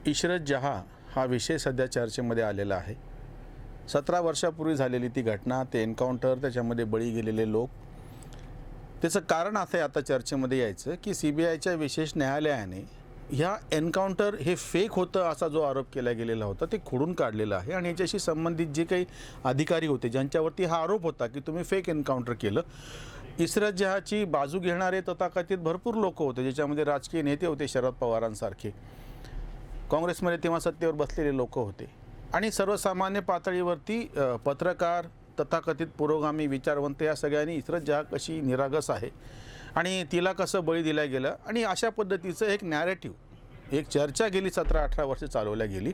इशरत जहाँ हा विषय सध्या चर्चेमध्ये आलेला आहे। 17 वर्षापूर्वी झालेली ती घटना, ते एन्काउंटर, त्याच्यामध्ये बळी गेलेले लोक। त्याचं कारण असं आहे आता चर्चेमध्ये यायचं की CBIच्या विशेष न्यायालयाने ह्या एन्काउंटर हे फेक होतं असा जो आरोप केला गेलेला होता ते खोडून काढलेला आहे। आणि याच्याशी संबंधित जे काही अधिकारी होते ज्यांच्यावरती हा आरोप होता की तुम्ही फेक एन्काउंटर केलं, इशरत जहाँची बाजू घेणारे तथाकथित भरपूर लोक होते, ज्याच्यामध्ये राजकीय नेते होते, शरद पवारांसारखे, काँग्रेसमध्ये तेव्हा सत्तेवर बसलेले लोक होते, आणि सर्वसामान्य पातळीवरती पत्रकार, तथाकथित पुरोगामी विचारवंत या सगळ्यांनी इशरत जहाँ कशी निरागस आहे आणि तिला कसं बळी दिला गेलं, आणि अशा पद्धतीचं एक नॅरेटिव्ह, एक चर्चा गेली 17-18 वर्ष चालवल्या गेली।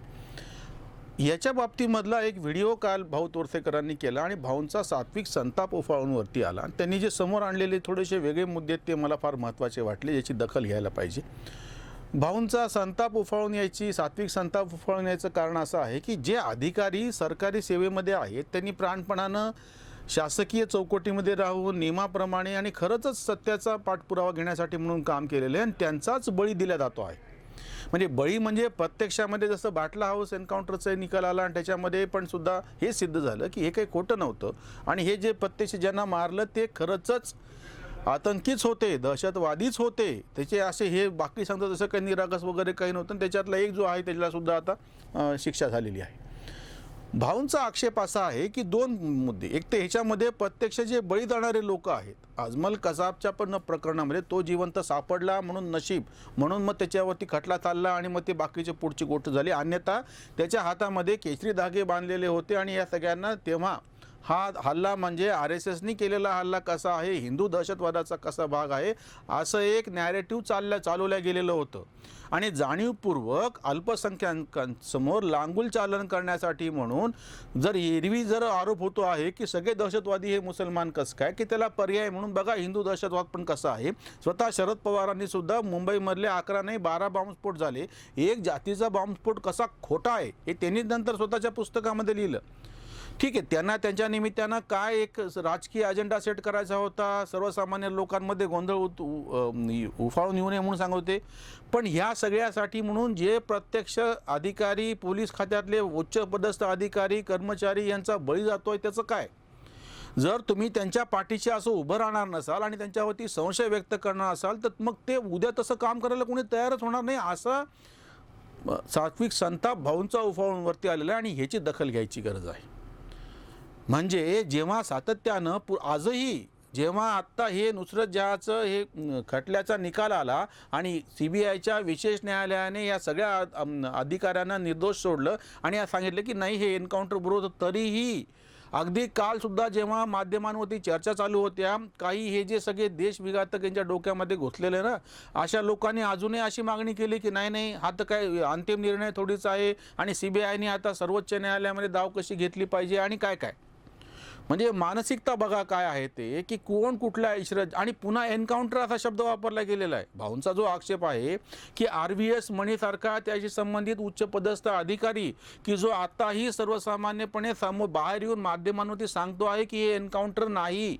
याच्या बाबतीमधला एक व्हिडिओ काल भाऊ तोरसेकरांनी केला आणि भाऊंचा सात्विक संताप उफाळून वरती आला। त्यांनी जे समोर आणलेले थोडेसे वेगळे मुद्दे ते मला फार महत्त्वाचे वाटले, याची दखल घ्यायला पाहिजे। भाऊंचा संताप उफाळून यायची, सात्विक संताप उफाळून यायचं कारण असं आहे की जे अधिकारी सरकारी सेवेमध्ये आहेत त्यांनी प्राणपणानं शासकीय चौकटीमध्ये राहून नियमाप्रमाणे आणि खरंच सत्याचा पाठपुरावा घेण्यासाठी म्हणून काम केलेलं आहे, आणि त्यांचाच बळी दिला जातो आहे। म्हणजे बळी म्हणजे प्रत्यक्षामध्ये जसं बाटला हाऊस एन्काउंटरचा निकाल आला आणि त्याच्यामध्ये पण सुद्धा हे सिद्ध झालं की हे काही खोटं नव्हतं, आणि हे जे प्रत्यक्ष ज्यांना मारलं ते खरंच आतंकीच होते, दहशतवादीच होते। त्याचे असे हे बाकी सांगतात तसं काही निरागस वगैरे काही नव्हतं। त्याच्यातला एक जो आहे त्याला सुद्धा आता शिक्षा झालेली आहे। भाऊंचा आक्षेप असा आहे की दोन मुद्दे, एक तर ह्याच्यामध्ये प्रत्यक्ष जे बळी जाणारे लोक आहेत, अजमल कसाबच्या पण प्रकरणामध्ये तो जिवंत सापडला म्हणून नशीब, म्हणून मग त्याच्यावरती खटला चालला आणि मग ते बाकीचे पुढची गोष्ट झाली, अन्यथा त्याच्या हातामध्ये केशरी धागे बांधलेले होते। आणि या सगळ्यांना तेव्हा हा हल्ला म्हणजे RSSनी केलेला हल्ला कसा आहे, हिंदू दहशतवादाचा कसा भाग आहे, असं एक नॅरेटिव्ह चालवलं गेलेलं होतं। आणि जाणीवपूर्वक अल्पसंख्याकांसमोर लांगुल चालन करण्यासाठी म्हणून एरवी आरोप होतो आहे की सगळे दहशतवादी हे मुसलमान कसं काय, की त्याला पर्याय म्हणून बघा हिंदू दहशतवाद पण कसा आहे। स्वतः शरद पवारांनी सुद्धा मुंबईमधले 11 नाही 12 बॉम्बस्फोट झाले, एक जातीचा बॉम्बस्फोट कसा खोटा आहे हे त्यांनी नंतर स्वतःच्या पुस्तकामध्ये लिहिलं। ठीक आहे, त्यांना त्यांच्या निमित्तानं काय एक राजकीय अजेंडा सेट करायचा होता, सर्वसामान्य लोकांमध्ये गोंधळ उफाळून येऊ नये म्हणून सांगत होते, पण ह्या सगळ्यासाठी म्हणून जे प्रत्यक्ष अधिकारी, पोलीस खात्यातले उच्च पदस्थ अधिकारी, कर्मचारी यांचा बळी जातोय त्याचं काय? जर तुम्ही त्यांच्या पाठीशी असं उभं राहणार नसाल आणि त्यांच्यावरती संशय व्यक्त करणार असाल तर मग ते उद्या तसं काम करायला कोणी तयारच होणार नाही। असा सात्विक संताप भाऊंचा उफाळून वरती आलेला आहे, आणि ह्याची दखल घ्यायची गरज आहे। म्हणजे जेव्हा सातत्यानं आजही जेव्हा आत्ता हे नुसरत जहाँचं हे खटल्याचा निकाल आला आणि CBIच्या विशेष न्यायालयाने या सगळ्या अधिकाऱ्यांना निर्दोष सोडलं आणि सांगितलं की नाही हे एन्काउंटर बरोबर होतं, तरीही अगदी कालसुद्धा जेव्हा माध्यमांवरती चर्चा चालू होत्या, काही हे जे सगळे देशविघातक यांच्या डोक्यामध्ये घुसलेले ना, अशा लोकांनी अजूनही अशी मागणी केली की नाही हा तर काय अंतिम निर्णय थोडीच आहे, आणि CBIने आता सर्वोच्च न्यायालयामध्ये दाव कशी घेतली पाहिजे आणि काय काय, म्हणजे मानसिकता बघा काय आहे ते, की कोण कुठला इशरत, आणि पुन्हा एन्काउंटर असा शब्द वापरला गेलेला आहे। भाऊंचा जो आक्षेप आहे की RVS मणीसारखा त्याशी संबंधित उच्च पदस्थ अधिकारी की जो आताही सर्वसामान्यपणे बाहेर येऊन माध्यमांवरती सांगतो आहे की हे एन्काउंटर नाही,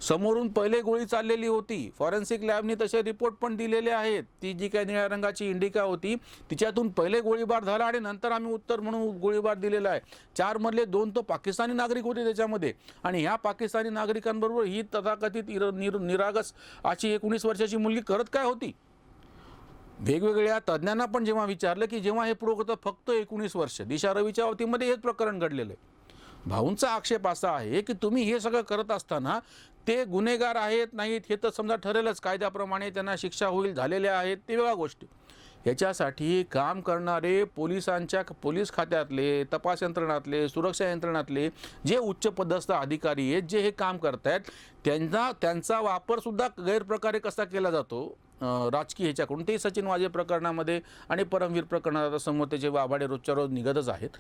समोरून पहिले गोळी चाललेली होती, फॉरेन्सिक लॅबनी तसे रिपोर्ट पण दिलेले आहेत, ती जी काही निळ्या रंगाची इंडिका होती तिच्यातून पहिले गोळीबार झाला आणि नंतर आम्ही उत्तर म्हणून गोळीबार दिलेला आहे। 4 मधले 2 तो पाकिस्तानी नागरिक होते त्याच्यामध्ये, आणि ह्या पाकिस्तानी नागरिकांबरोबर ही तथाकथित निरागस अशी 19 वर्षाची मुलगी करत काय होती? वेगवेगळ्या तज्ज्ञांना पण जेव्हा विचारलं की जेव्हा हे पुढं होतं फक्त 19 वर्ष, दिशा रवीच्या बाबतीमध्ये हेच प्रकरण घडलेलं आहे। भाऊंचा आक्षेप असा आहे की तुम्ही हे सगळं करत असताना ते गुन्हेगार आहेत नाहीत हे तर समजा ठरेलच, कायद्याप्रमाणे त्यांना शिक्षा होईल, झालेल्या आहेत ते वेगळ्या गोष्टी। याच्यासाठी काम करणारे पोलीस खात्यातले, तपास यंत्रणातले, सुरक्षा यंत्रणातले जे उच्च पदस्थ अधिकारी आहेत जे हे काम करत आहेत, त्यांचा वापरसुद्धा गैरप्रकारे कसा केला जातो राजकीय ह्याच्याकडून, ते सचिन वाजे प्रकरणामध्ये आणि परमवीर प्रकरणात समोर त्याचे वाभाडे रोजच्या रोज निघतच आहेत।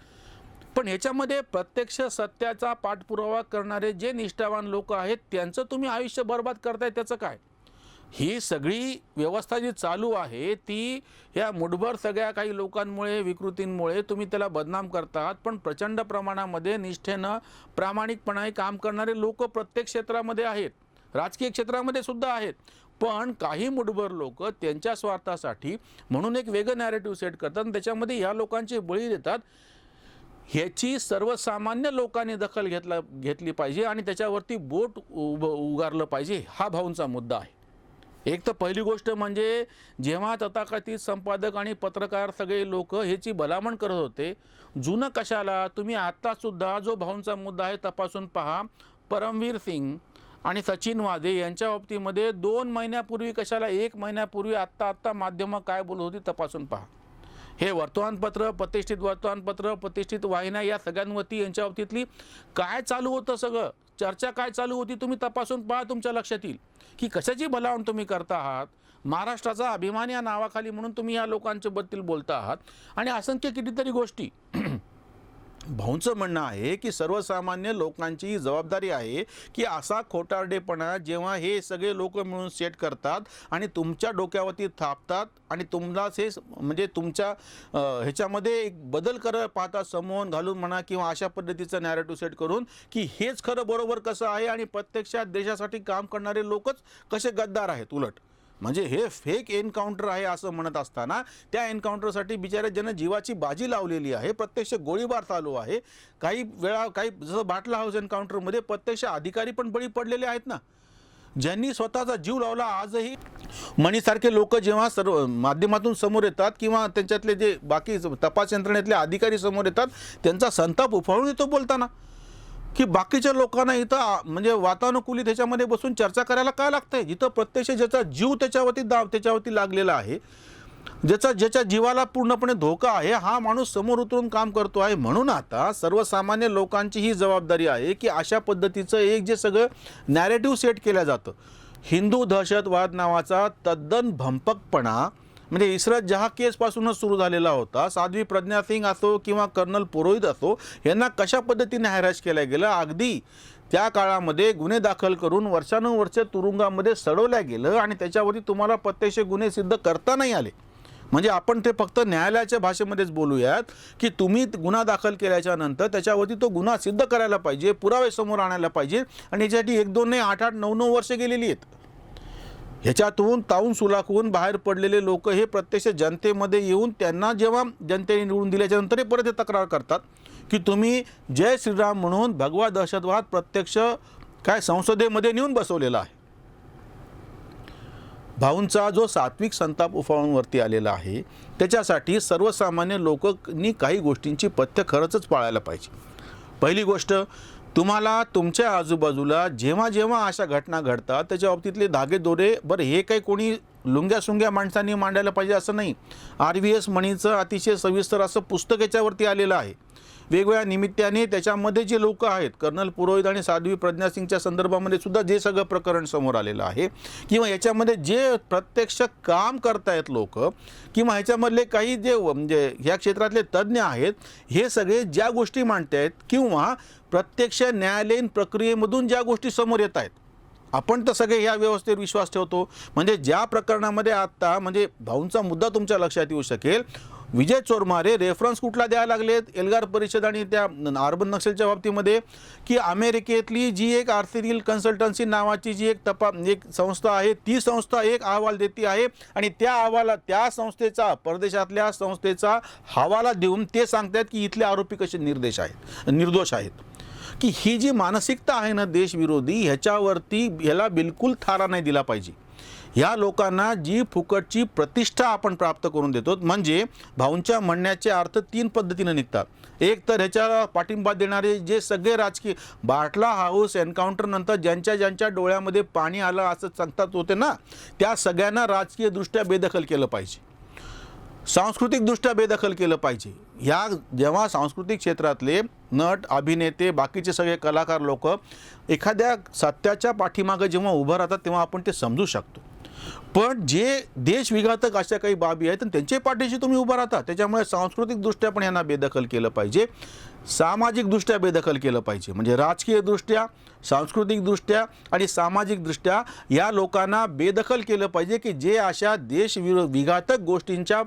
पण ह्याच्यामध्ये प्रत्यक्ष सत्याचा पाठपुरावा करणारे जे निष्ठावान लोक आहेत त्यांचं तुम्ही आयुष्य बर्बाद करताय, त्याचं काय? ही सगळी व्यवस्था जी चालू आहे ती ह्या मुठभर सगळ्या काही लोकांमुळे, विकृतींमुळे तुम्ही त्याला बदनाम करतात, पण प्रचंड प्रमाणामध्ये निष्ठेनं प्रामाणिकपणाने काम करणारे लोक प्रत्येक क्षेत्रामध्ये आहेत। राजकीय क्षेत्रामध्ये सुद्धा आहेत. पण काही मुठभर लोक त्यांच्या स्वार्थासाठी म्हणून एक वेगळं नॅरेटिव्ह सेट करतात आणि त्याच्यामध्ये ह्या लोकांचे बळी देतात. ह्याची सर्वसामान्य लोकांनी दखल घेतली पाहिजे आणि त्याच्यावरती बोट उगारलं पाहिजे. हा भाऊंचा मुद्दा आहे. एक तर पहिली गोष्ट म्हणजे जेव्हा तथाकथित संपादक आणि पत्रकार सगळे लोक ह्याची भलामण करत होते, जुनं कशाला, तुम्ही आत्तासुद्धा जो भाऊंचा मुद्दा आहे तपासून पहा. परमवीर सिंग आणि सचिन वाझे यांच्या बाबतीमध्ये 2 महिन्यापूर्वी कशाला 1 महिन्यापूर्वी आत्ता माध्यमं काय बोलत होती तपासून पहा. हे वर्तमानपत्र, प्रतिष्ठित वर्तमानपत्र, प्रतिष्ठित वाहिन्या या सगळ्यांवरती यांच्या बाबतीतली काय चालू होतं, सगळं चर्चा काय चालू होती तुम्ही तपासून पहा. तुमच्या लक्षात येईल की कशाची भलावण तुम्ही करता आहात. महाराष्ट्राचा अभिमान या नावाखाली म्हणून तुम्ही या लोकांच्या बद्दल बोलता आहात आणि असंख्य कितीतरी गोष्टी. भाऊंचं म्हणणं आहे की सर्वसामान्य लोकांची जबाबदारी आहे की असा खोटारडेपणा जेव्हा हे सगळे लोक मिळून सेट करतात आणि तुमच्या डोक्यावरती थापतात आणि तुम्हालाच हे म्हणजे तुमच्या ह्याच्यामध्ये एक बदल पाहता समोन घालून म्हणा किंवा अशा पद्धतीचं नॅरेटिव्ह सेट करून की हेच खरं बरोबर कसं आहे आणि प्रत्यक्षात देशासाठी काम करणारे लोकच कसे गद्दार आहेत. उलट म्हणजे हे फेक एन्काउंटर आहे असं म्हणत असताना त्या एन्काउंटरसाठी बिचारे ज्यानं जीवाची बाजी लावलेली आहे, प्रत्यक्ष गोळीबार चालू आहे. काही वेळा जसं बाटला हाऊस एन्काउंटरमध्ये प्रत्यक्ष अधिकारी पण बळी पडलेले आहेत ना, ज्यांनी स्वतःचा जीव लावला. आजही मणीसारखे लोक जेव्हा सर्व माध्यमातून समोर येतात किंवा त्यांच्यातले जे बाकी तपास यंत्रणेतले अधिकारी समोर येतात, त्यांचा संताप उफाळून येतो बोलताना की बाकीच्या लोकांना इथं म्हणजे वातानुकूलित ह्याच्यामध्ये बसून चर्चा करायला काय लागतंय, जिथं प्रत्यक्ष ज्याचा जीव त्याच्यावरती लागलेला आहे, ज्याच्या जीवाला पूर्णपणे धोका आहे, हा माणूस समोर उतरून काम करतो आहे. म्हणून आता सर्वसामान्य लोकांची ही जबाबदारी आहे की अशा पद्धतीचं एक जे सगळं नॅरेटिव्ह सेट केलं जातं, हिंदू दहशतवाद नावाचा तद्दन भंपकपणा म्हणजे इशरत जहाँ केसपासूनच सुरू झालेला होता. साध्वी प्रज्ञा सिंग असो किंवा कर्नल पुरोहित असो, यांना कशा पद्धतीने हॅरॅश केलं गेलं, अगदी त्या काळामध्ये गुन्हे दाखल करून वर्षानुवर्षे तुरुंगामध्ये सडवल्या गेलं आणि त्याच्यावरती तुम्हाला प्रत्यक्ष गुन्हे सिद्ध करता नाही आले. म्हणजे आपण ते फक्त न्यायालयाच्या भाषेमध्येच बोलूयात की तुम्ही गुन्हा दाखल केल्याच्या नंतर त्याच्यावरती तो गुन्हा सिद्ध करायला पाहिजे, पुरावे समोर आणायला पाहिजे आणि याच्यासाठी 1-2 नाही 8-8, 9-9 वर्ष गेलेली आहेत. ह्याच्यातून तावून सुलाखून बाहेर पडलेले लोक हे प्रत्यक्ष जनतेमध्ये येऊन त्यांना जेव्हा जनतेने निवडून दिल्याच्यानंतर हे परत हे तक्रार करतात की तुम्ही जय श्रीराम म्हणून भगवा दहशतवाद प्रत्यक्ष काय संसदेमध्ये नेऊन बसवलेला आहे. भाऊंचा जो सात्विक संताप उफाळूनवरती आलेला आहे त्याच्यासाठी सर्वसामान्य लोकांनी काही गोष्टींची पथ्य खरंच पाळायला पाहिजे. पहिली गोष्ट, तुम्हाला तुमच्या आजूबाजूला जेव्हा जेव्हा अशा घटना घडतात त्याच्या बाबतीतले धागेदोरे बरं हे काही कोणी लुंग्या माणसांनी मांडायला पाहिजे असं नाही. RVS मणीचं अतिशय सविस्तर असं पुस्तक याच्यावरती आलेलं आहे. वेगवेगळ्या निमित्ताने त्याच्यामध्ये जे लोक आहेत, कर्नल पुरोहित आणि साध्वी प्रज्ञा सिंगच्या संदर्भामध्ये सुद्धा जे सगळं प्रकरण समोर आलेलं आहे किंवा याच्यामध्ये जे प्रत्यक्ष काम करतायत लोक किंवा ह्याच्यामधले काही जे म्हणजे ह्या क्षेत्रातले तज्ज्ञ आहेत, हे सगळे ज्या गोष्टी मांडतायत किंवा प्रत्यक्ष न्यायालयीन प्रक्रियेमधून ज्या गोष्टी समोर येत आहेत, आपण तर सगळे ह्या व्यवस्थेवर विश्वास ठेवतो. म्हणजे ज्या प्रकरणामध्ये आत्ता म्हणजे भाऊंचा मुद्दा तुमच्या लक्षात येऊ शकेल, विजय चोरमारे रेफरन्स कुठला द्यायला लागलेत एल्गार परिषद आणि त्या अर्बन नक्षलच्या बाबतीमध्ये की अमेरिकेतली जी एक आर्थिरील कन्सल्टन्सी नावाची जी एक संस्था आहे, ती संस्था एक अहवाल देते आहे आणि त्या संस्थेचा परदेशातल्या संस्थेचा हवाला देऊन ते सांगतात की इथले आरोपी कसे निर्दोष आहेत. की ही जी मानसिकता आहे ना देशविरोधी, ह्याला बिलकुल थारा नाही दिला पाहिजे. ह्या लोकांना जी फुकटची प्रतिष्ठा आपण प्राप्त करून देतो, म्हणजे भाऊंच्या म्हणण्याचे अर्थ 3 पद्धतीने निघतात. एक तर ह्याच्या पाठिंबा देणारे जे सगळे राजकीय बाटला हाऊस एन्काउंटर नंतर ज्यांच्या डोळ्यामध्ये पाणी आलं असं सांगतात होते ना, त्या सगळ्यांना राजकीयदृष्ट्या बेदखल केलं पाहिजे, सांस्कृतिकदृष्ट्या बेदखल केलं पाहिजे. ह्या जेव्हा सांस्कृतिक क्षेत्रातले नट, अभिनेते, बाकीचे सगळे कलाकार लोक एखाद्या सत्याच्या पाठीमागे जेव्हा उभं राहतात तेव्हा आपण ते समजू शकतो. पण जे देशविघातक अशा काही बाबी आहेत त्यांच्या पाठीशी तुम्ही उभं राहता, त्याच्यामुळे सांस्कृतिकदृष्ट्या पण यांना बेदखल केलं पाहिजे, सामाजिकदृष्ट्या बेदखल केलं पाहिजे. म्हणजे राजकीयदृष्ट्या, सांस्कृतिकदृष्ट्या आणि सामाजिकदृष्ट्या या लोकांना बेदखल केलं पाहिजे की जे अशा देशविघातक गोष्टींच्या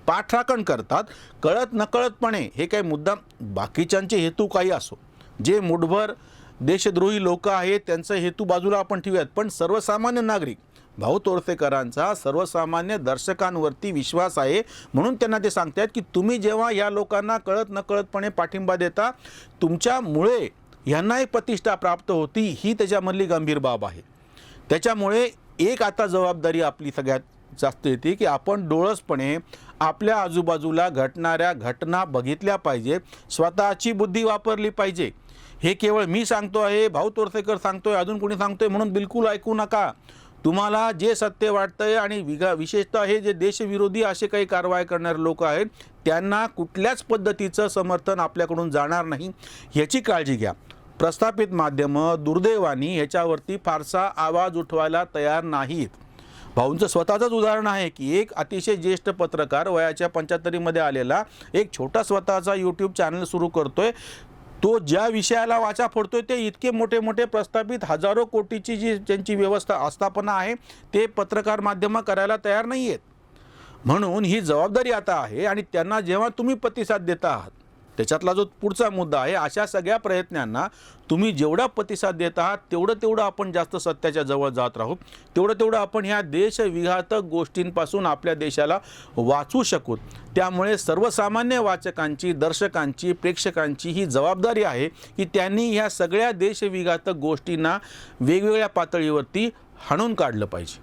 पाठराखण करतात कळत नकळतपणे. हे काही मुद्दाम बाकीच्यांचे हेतू काही असो, जे मुठभर देशद्रोही लोक आहेत त्यांचा हेतू बाजूला आपण ठेवूयात, पण सर्वसामान्य नागरिक भाऊ तोरसेकरांचा सर्वसामान्य दर्शकांवरती विश्वास आहे, म्हणून त्यांना ते सांगतात की तुम्ही जेव्हा या लोकांना कळत नकळतपणे पाठिंबा देता, तुमच्यामुळे यांना एक प्रतिष्ठा प्राप्त होती, ही त्याच्यामधली गंभीर बाब आहे. त्याच्यामुळे एक आता जबाबदारी आपली सगळ्यात जास्त येते की आपण डोळसपणे आपल्या आजूबाजूला घडणाऱ्या घटना बघितल्या पाहिजे, स्वतःची बुद्धी वापरली पाहिजे. हे केवळ मी सांगतो आहे, भाऊ तोरसेकर सांगतोय, अजून कोणी सांगतोय म्हणून बिलकुल ऐकू नका. तुम्हाला जे सत्य वाटतंय आणि विशेषतः हे जे देशविरोधी असे काही कारवाई करणारे लोक आहेत त्यांना कुठल्याच पद्धतीचं समर्थन आपल्याकडून जाणार नाही, याची काळजी घ्या. प्रस्थापित माध्यमं दुर्दैवानी ह्याच्यावरती फारसा आवाज उठवायला तयार नाहीत. भाऊंचं स्वतःचंच उदाहरण आहे की एक अतिशय ज्येष्ठ पत्रकार वयाच्या 75मध्ये आलेला एक छोटा स्वतःचा यूट्यूब चॅनल सुरू करतोय. तो ज्या विषयाला वाचा फोडतोय ते इतके मोठे मोठे प्रस्थापित हजारो कोटीची जी त्यांची व्यवस्था आस्थापना आहे ते पत्रकार माध्यमं करायला तयार नाही आहेत. म्हणून ही जबाबदारी आता आहे आणि त्यांना जेव्हा तुम्ही प्रतिसाद देता आहात, त्याच्यातला जो पुढचा मुद्दा आहे, अशा सगळ्या प्रयत्नांना तुम्ही जेवढा प्रतिसाद देत आहात तेवढं आपण जास्त सत्याच्या जवळ जात राहू, तेवढं आपण ह्या देशविघातक गोष्टींपासून आपल्या देशाला वाचवू शकू. त्यामुळे सर्वसामान्य वाचकांची, दर्शकांची, प्रेक्षकांची ही जबाबदारी आहे की त्यांनी ह्या सगळ्या देशविघातक गोष्टींना वेगवेगळ्या पातळीवरती हाणून काढलं पाहिजे.